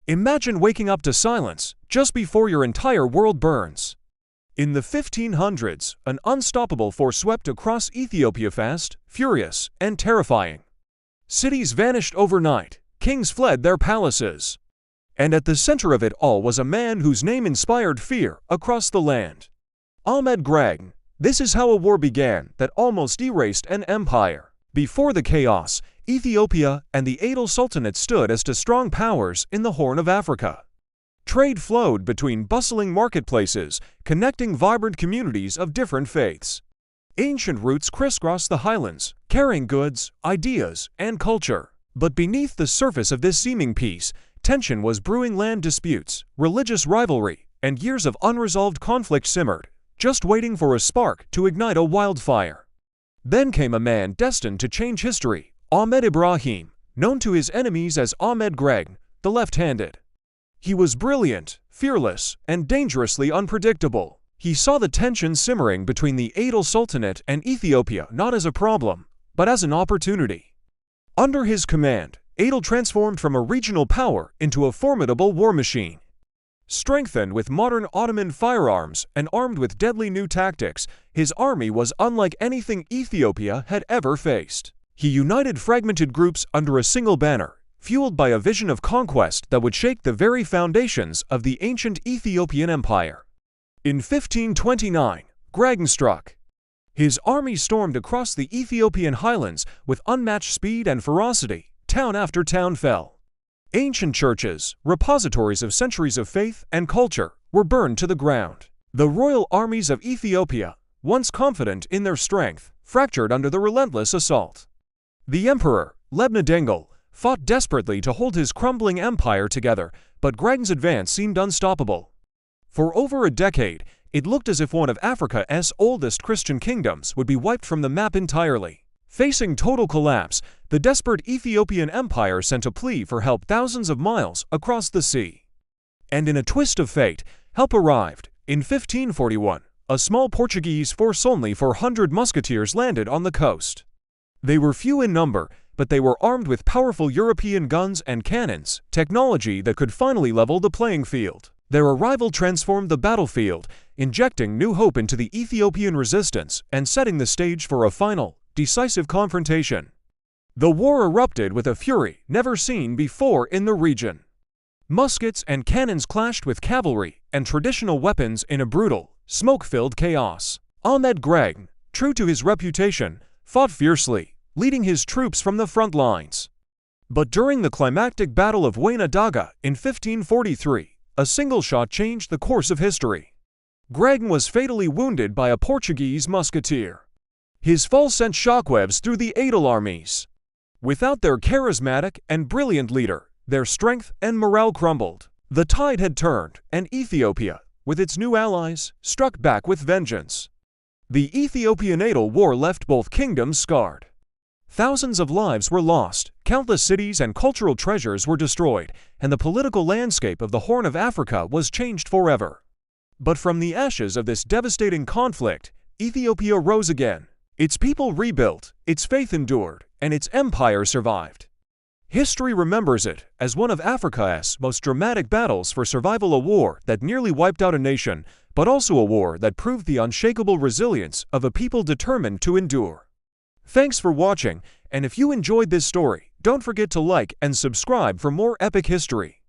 Imagine waking up to silence just before your entire world burns. In the 1500s, an unstoppable force swept across Ethiopia fast, furious, and terrifying. Cities vanished overnight, kings fled their palaces. And at the center of it all was a man whose name inspired fear across the land. Ahmed Greg. This is how a war began that almost erased an empire. Before the chaos, Ethiopia and the Adil Sultanate stood as two strong powers in the Horn of Africa. Trade flowed between bustling marketplaces, connecting vibrant communities of different faiths. Ancient routes crisscrossed the highlands, carrying goods, ideas, and culture. But beneath the surface of this seeming peace, tension was brewing. Land disputes, religious rivalry, and years of unresolved conflict simmered, just waiting for a spark to ignite a wildfire. Then came a man destined to change history, Ahmed Ibrahim, known to his enemies as Ahmed Greg, the left-handed. He was brilliant, fearless, and dangerously unpredictable. He saw the tension simmering between the Adil Sultanate and Ethiopia not as a problem, but as an opportunity. Under his command, Adil transformed from a regional power into a formidable war machine. Strengthened with modern Ottoman firearms and armed with deadly new tactics, his army was unlike anything Ethiopia had ever faced. He united fragmented groups under a single banner, fueled by a vision of conquest that would shake the very foundations of the ancient Ethiopian Empire. In 1529, Greg struck. His army stormed across the Ethiopian highlands with unmatched speed and ferocity. Town after town fell. Ancient churches, repositories of centuries of faith and culture, were burned to the ground. The royal armies of Ethiopia, once confident in their strength, fractured under the relentless assault. The emperor, Lebna Dengel, fought desperately to hold his crumbling empire together, but Greg's advance seemed unstoppable. For over a decade, it looked as if one of Africa's oldest Christian kingdoms would be wiped from the map entirely. Facing total collapse, the desperate Ethiopian Empire sent a plea for help thousands of miles across the sea. And in a twist of fate, help arrived. In 1541, a small Portuguese force, only 400 musketeers, landed on the coast. They were few in number, but they were armed with powerful European guns and cannons, technology that could finally level the playing field. Their arrival transformed the battlefield, injecting new hope into the Ethiopian resistance and setting the stage for a final, decisive confrontation. The war erupted with a fury never seen before in the region. Muskets and cannons clashed with cavalry and traditional weapons in a brutal, smoke-filled chaos. Ahmed Greg, true to his reputation, fought fiercely, leading his troops from the front lines. But during the climactic Battle of Wayna Daga in 1543, a single shot changed the course of history. Greg was fatally wounded by a Portuguese musketeer. His fall sent shockwaves through the Adil armies. Without their charismatic and brilliant leader, their strength and morale crumbled. The tide had turned, and Ethiopia, with its new allies, struck back with vengeance. The Ethiopian Adil War left both kingdoms scarred. Thousands of lives were lost, countless cities and cultural treasures were destroyed, and the political landscape of the Horn of Africa was changed forever. But from the ashes of this devastating conflict, Ethiopia rose again. Its people rebuilt, its faith endured, and its empire survived. History remembers it as one of Africa's most dramatic battles for survival, a war that nearly wiped out a nation, but also a war that proved the unshakable resilience of a people determined to endure. Thanks for watching, and if you enjoyed this story, don't forget to like and subscribe for more epic history.